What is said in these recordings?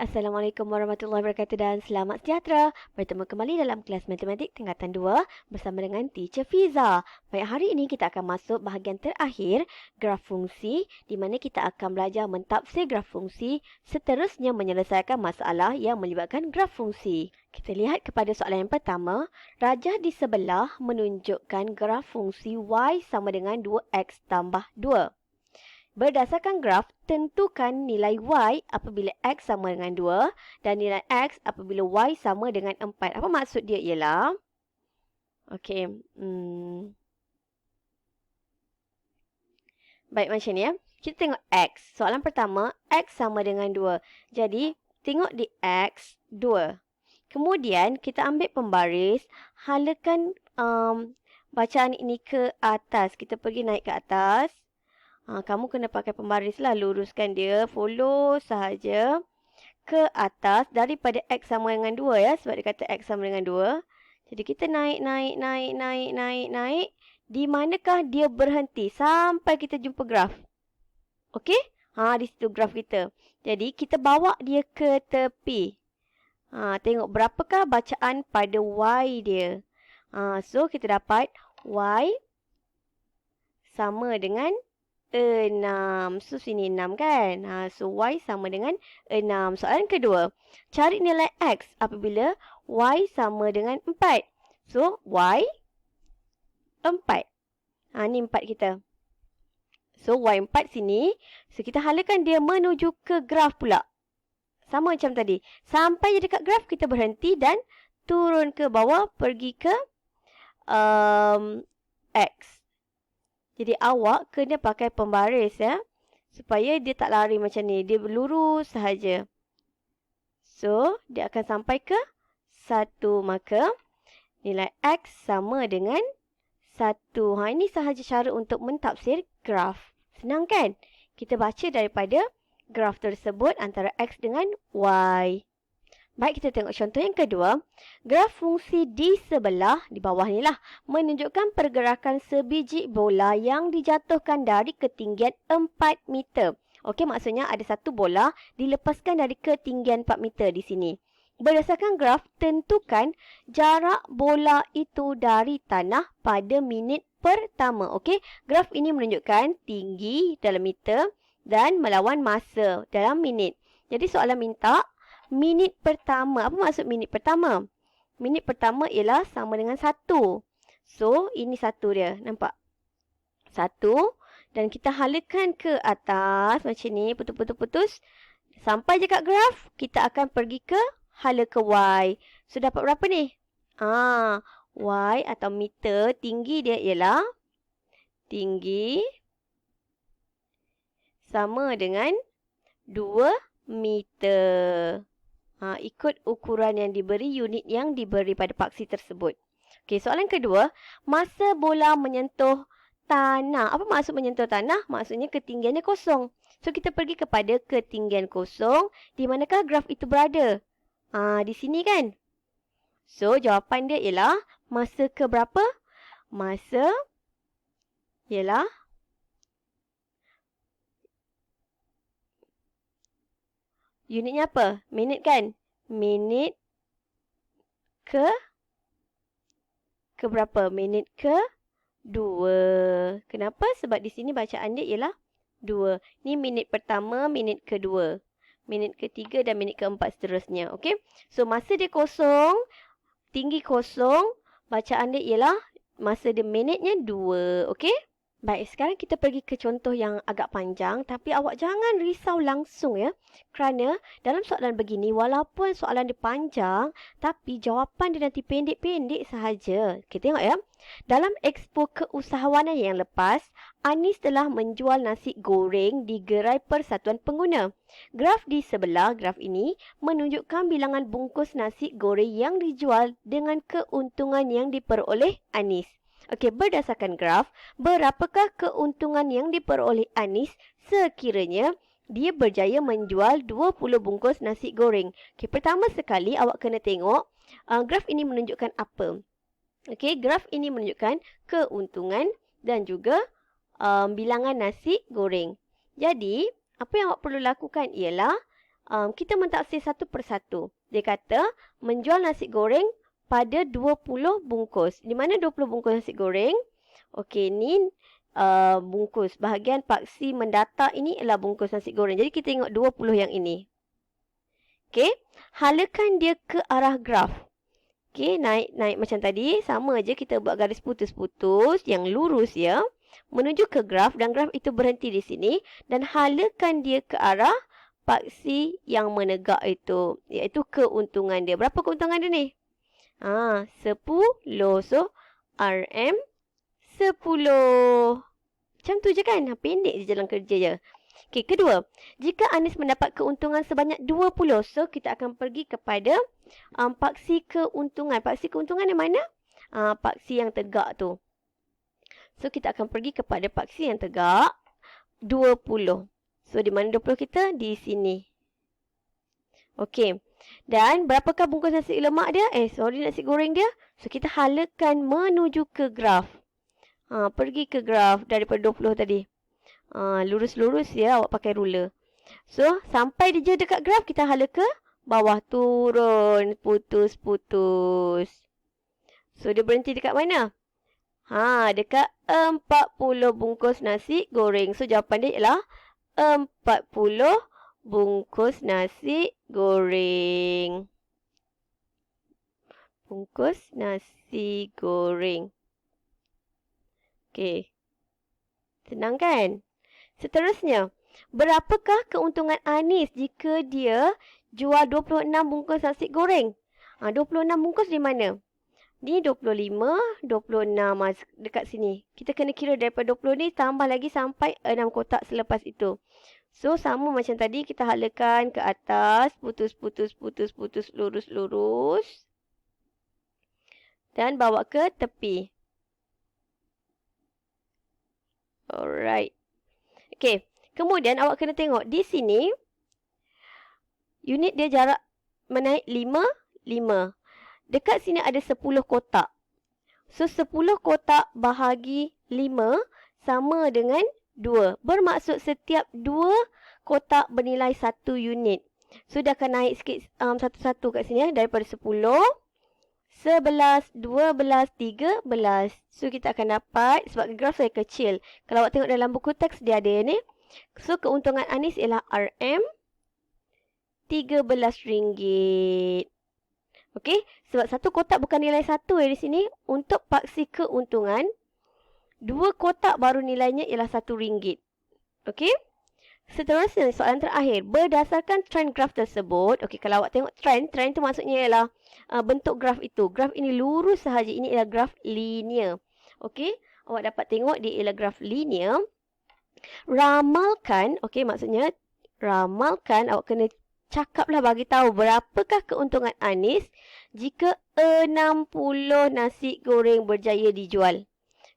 Assalamualaikum warahmatullahi wabarakatuh dan selamat sejahtera. Bertemu kembali dalam kelas matematik tingkatan 2 bersama dengan Teacher Fiza. Baik, hari ini kita akan masuk bahagian terakhir, graf fungsi, di mana kita akan belajar mentafsir graf fungsi, seterusnya menyelesaikan masalah yang melibatkan graf fungsi. Kita lihat kepada soalan yang pertama. Rajah di sebelah menunjukkan graf fungsi y sama dengan 2x tambah 2. Berdasarkan graf, tentukan nilai y apabila x sama dengan 2 dan nilai x apabila y sama dengan 4. Apa maksud dia ialah? Okey. Baik, macam ni ya. Kita tengok x. Soalan pertama, x sama dengan 2. Jadi, tengok di x, 2. Kemudian, kita ambil pembaris, halakan bacaan ini ke atas. Kita pergi naik ke atas. Kamu kena pakai pembaris lah, luruskan dia, follow sahaja ke atas daripada x sama dengan 2 ya, sebab dia kata x sama dengan 2. Jadi kita naik. Di manakah dia berhenti sampai kita jumpa graf? Okey? Di situ graf kita. Jadi kita bawa dia ke tepi. Tengok berapakah bacaan pada y dia. So kita dapat y sama dengan 6. So, sini 6 kan? So, y sama dengan 6. Soalan kedua. Cari nilai x apabila y sama dengan 4. So, y 4. Ni 4 kita. So, y 4 sini. So, kita halakan dia menuju ke graf pula. Sama macam tadi. Sampai je dekat graf, kita berhenti dan turun ke bawah, pergi ke x. Jadi awak kena pakai pembaris ya. Supaya dia tak lari macam ni. Dia lurus sahaja. So, dia akan sampai ke 1. Maka, nilai x sama dengan 1. Ini sahaja cara untuk mentafsir graf. Senang kan? Kita baca daripada graf tersebut antara x dengan y. Baik, kita tengok contoh yang kedua. Graf fungsi di sebelah, di bawah ni lah, menunjukkan pergerakan sebiji bola yang dijatuhkan dari ketinggian 4 meter. Okey, maksudnya ada satu bola dilepaskan dari ketinggian 4 meter di sini. Berdasarkan graf, tentukan jarak bola itu dari tanah pada minit pertama. Okey, graf ini menunjukkan tinggi dalam meter dan melawan masa dalam minit. Jadi soalan minta minit pertama. Apa maksud minit pertama? Minit pertama ialah sama dengan 1. So, ini 1 dia. Nampak? 1. Dan kita halakan ke atas macam ni. Putus. Sampai je kat graf, kita akan pergi ke hala ke y. So, dapat berapa ni? Y atau meter, tinggi dia ialah tinggi sama dengan 2 meter. Ikut ukuran yang diberi, unit yang diberi pada paksi tersebut. Okey, soalan kedua. Masa bola menyentuh tanah. Apa maksud menyentuh tanah? Maksudnya ketinggiannya kosong. So, kita pergi kepada ketinggian kosong. Di manakah graf itu berada? Di sini kan? So, jawapan dia ialah masa ke berapa? Masa ialah unitnya apa? Minit kan? Minit ke berapa? Minit ke 2. Kenapa? Sebab di sini bacaan dia ialah 2. Ni minit pertama, minit kedua, minit ketiga dan minit keempat seterusnya. Okey? So, masa dia kosong, tinggi kosong, bacaan dia ialah masa dia minitnya 2. Okey? Baik, sekarang kita pergi ke contoh yang agak panjang, tapi awak jangan risau langsung ya. Kerana dalam soalan begini, walaupun soalan dia panjang, tapi jawapan dia nanti pendek-pendek sahaja. Kita tengok ya. Dalam Expo Keusahawanan yang lepas, Anis telah menjual nasi goreng di gerai Persatuan Pengguna. Graf di sebelah graf ini menunjukkan bilangan bungkus nasi goreng yang dijual dengan keuntungan yang diperoleh Anis. Okey, berdasarkan graf, berapakah keuntungan yang diperoleh Anis sekiranya dia berjaya menjual 20 bungkus nasi goreng? Okey, pertama sekali awak kena tengok graf ini menunjukkan apa. Okey, graf ini menunjukkan keuntungan dan juga bilangan nasi goreng. Jadi, apa yang awak perlu lakukan ialah kita mentaksir satu persatu. Dia kata menjual nasi goreng pada 20 bungkus. Di mana 20 bungkus nasi goreng? Okey, ni bungkus. Bahagian paksi mendata ini ialah bungkus nasi goreng. Jadi kita tengok 20 yang ini. Okey, halakan dia ke arah graf. Okey, naik macam tadi. Sama je kita buat garis putus-putus yang lurus ya. Menuju ke graf dan graf itu berhenti di sini. Dan halakan dia ke arah paksi yang menegak itu. Iaitu keuntungan dia. Berapa keuntungan dia ni? 10. So, RM 10. Macam tu je kan? Pendek je jalan kerja je. Okey, kedua. Jika Anis mendapat keuntungan sebanyak 20. So, kita akan pergi kepada paksi keuntungan. Paksi keuntungan yang mana? Paksi yang tegak tu. So, kita akan pergi kepada paksi yang tegak 20. So, di mana 20 kita? Di sini. Okey. Dan berapakah bungkus nasi lemak dia? Nasi goreng dia. So, kita halakan menuju ke graf. Pergi ke graf daripada 20 tadi. Lurus-lurus ya, awak pakai ruler. So, sampai dia dekat graf, kita hala ke bawah. Turun, putus-putus. So, dia berhenti dekat mana? Dekat 40 bungkus nasi goreng. So, jawapan dia ialah 40 bungkus nasi goreng. Bungkus nasi goreng. Okey. Senang kan? Seterusnya, berapakah keuntungan Anis jika dia jual 26 bungkus nasi goreng? 26 bungkus di mana? Ni 25, 26 dekat sini. Kita kena kira daripada 20 ni tambah lagi sampai 6 kotak selepas itu. So, sama macam tadi kita halakan ke atas. Putus, lurus. Dan bawa ke tepi. Alright. Okey. Kemudian awak kena tengok di sini. Unit dia jarak menaik 5. Dekat sini ada 10 kotak. So, 10 kotak bahagi 5 sama dengan 2. Bermaksud setiap 2 kotak bernilai 1 unit. So, dah akan naik sikit satu-satu kat sini daripada 10, 11, 12, 13. So, kita akan dapat, sebab graf saya kecil. Kalau awak tengok dalam buku teks, dia ada ni. So, keuntungan Anis ialah RM RM13. Okey, sebab satu kotak bukan nilai 1 di sini. Untuk paksi keuntungan, 2 kotak baru nilainya ialah RM1. Okey. Seterusnya, soalan terakhir. Berdasarkan trend graf tersebut, okey, kalau awak tengok trend tu maksudnya ialah bentuk graf itu. Graf ini lurus sahaja. Ini ialah graf linear. Okey, awak dapat tengok dia ialah graf linear. Ramalkan, okey, maksudnya ramalkan, awak kena cakaplah, bagi tahu berapakah keuntungan Anis jika 60 nasi goreng berjaya dijual.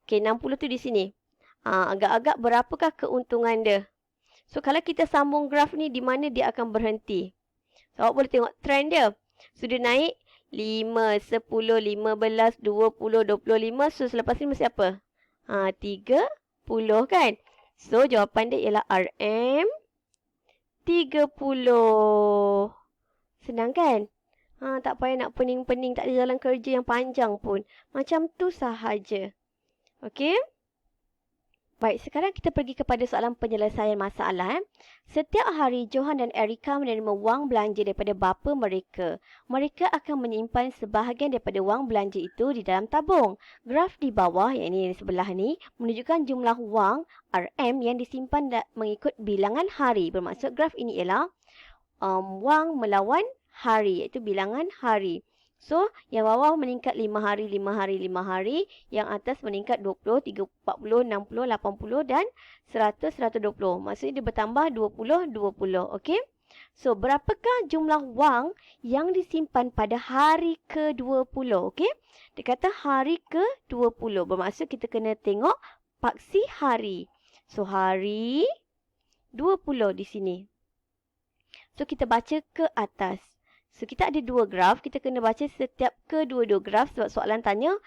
Okey, 60 tu di sini. Agak-agak berapakah keuntungan dia? So, kalau kita sambung graf ni, di mana dia akan berhenti? So, awak boleh tengok trend dia. So, dia naik 5, 10, 15, 20, 25. So, selepas ni mesti apa? 30 kan? So, jawapan dia ialah RM 30. Senang kan? Tak payah nak pening-pening. Tak ada jalan kerja yang panjang pun. Macam tu sahaja. Okey? Baik, sekarang kita pergi kepada soalan penyelesaian masalah. Setiap hari, Johan dan Erika menerima wang belanja daripada bapa mereka. Mereka akan menyimpan sebahagian daripada wang belanja itu di dalam tabung. Graf di bawah, yang ini sebelah ni, menunjukkan jumlah wang RM yang disimpan mengikut bilangan hari. Bermaksud graf ini ialah wang melawan hari, iaitu bilangan hari. So, yang bawah meningkat 5 hari, 5 hari, 5 hari. Yang atas meningkat 20, 30, 40, 60, 80 dan 100, 120. Maksudnya dia bertambah 20, 20. Okey? So, berapakah jumlah wang yang disimpan pada hari ke-20? Okey? Dia kata hari ke-20. Bermaksud kita kena tengok paksi hari. So, hari 20 di sini. So, kita baca ke atas. So, kita ada 2 graf. Kita kena baca setiap kedua-dua graf sebab soalan tanya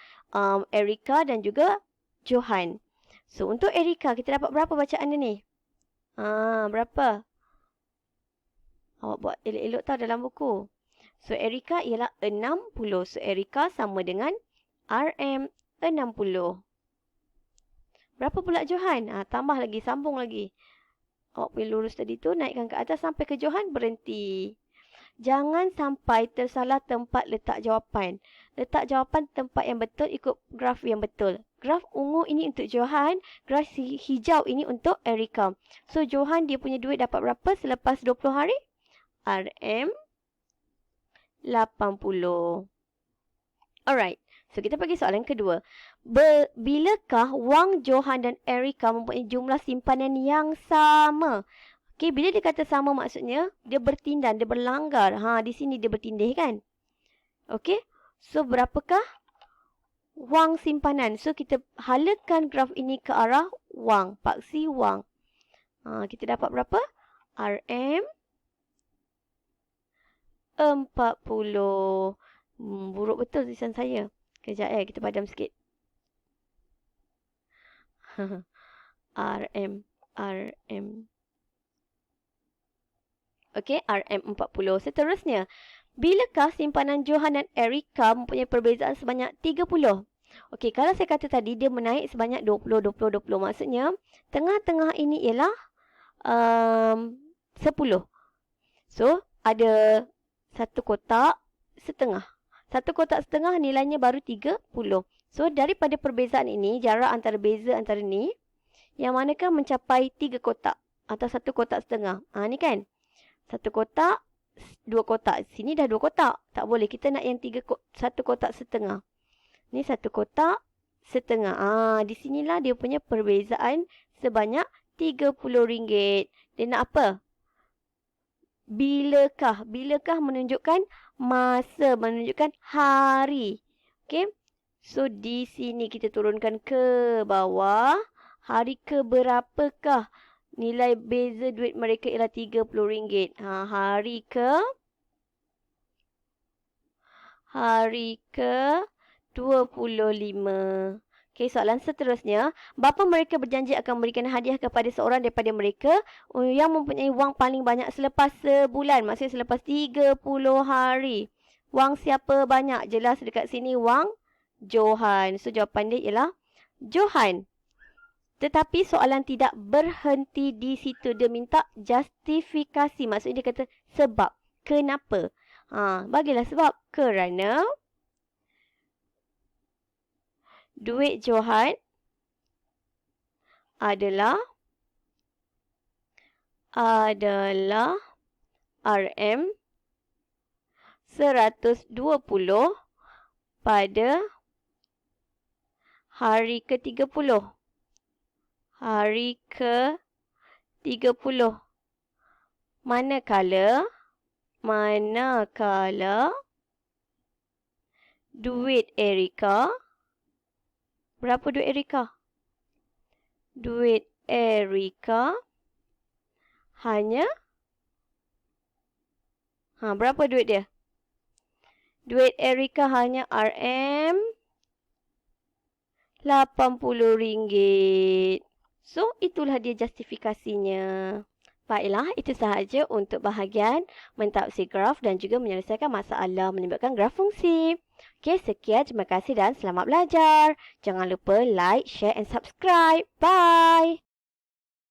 Erika dan juga Johan. So, untuk Erika, kita dapat berapa bacaan dia ni? Berapa? Awak buat elok-elok tau dalam buku. So, Erika ialah 60. So, Erika sama dengan RM 60. Berapa pula Johan? Tambah lagi, sambung lagi. Awak pergi lurus tadi tu, naikkan ke atas sampai ke Johan, berhenti. Jangan sampai tersalah tempat letak jawapan. Letak jawapan tempat yang betul ikut graf yang betul. Graf ungu ini untuk Johan, graf hijau ini untuk Erika. So, Johan dia punya duit dapat berapa selepas 20 hari? RM 80. Alright. So, kita pergi soalan kedua. Bilakah wang Johan dan Erika mempunyai jumlah simpanan yang sama? Okey, bila dia kata sama maksudnya, dia bertindan, dia berlanggar. Di sini dia bertindih kan? Okey. So, berapakah wang simpanan? So, kita halakan graf ini ke arah wang. Paksi wang. Kita dapat berapa? RM 40. Buruk betul tulisan saya. Kejap kita padam sikit. RM. Okey, RM40. Seterusnya, bilakah simpanan Johan dan Erika mempunyai perbezaan sebanyak 30? Okey, kalau saya kata tadi dia menaik sebanyak 20. Maksudnya, tengah-tengah ini ialah 10. So, ada satu kotak setengah. Satu kotak setengah nilainya baru 30. So, daripada perbezaan ini, jarak antara beza antara ni, yang manakah mencapai 3 kotak atau satu kotak setengah. Ni kan. Satu kotak, 2 kotak. Sini dah 2 kotak. Tak boleh. Kita nak yang satu kotak setengah. Ni satu kotak setengah. Di sinilah dia punya perbezaan sebanyak RM30. Dia nak apa? Bilakah? Bilakah menunjukkan masa, menunjukkan hari. Okey. So, di sini kita turunkan ke bawah. Hari ke berapakah? Nilai beza duit mereka ialah RM30. Hari ke 25. Okey, soalan seterusnya. Bapa mereka berjanji akan memberikan hadiah kepada seorang daripada mereka yang mempunyai wang paling banyak selepas sebulan. Maksudnya selepas 30 hari. Wang siapa banyak? Jelas dekat sini wang Johan. So, jawapan dia ialah Johan. Tetapi soalan tidak berhenti di situ. Dia minta justifikasi. Maksudnya dia kata sebab. Kenapa? Bagilah sebab. Kerana duit Johan adalah RM 120 pada hari ke-30. Hari ke-30. Manakala duit Erika, berapa duit Erika? Duit Erika hanya berapa duit dia? Duit Erika hanya RM 80. So, itulah dia justifikasinya. Baiklah, itu sahaja untuk bahagian mentafsir graf dan juga menyelesaikan masalah melibatkan graf fungsi. Okey, sekian. Terima kasih dan selamat belajar. Jangan lupa like, share and subscribe. Bye!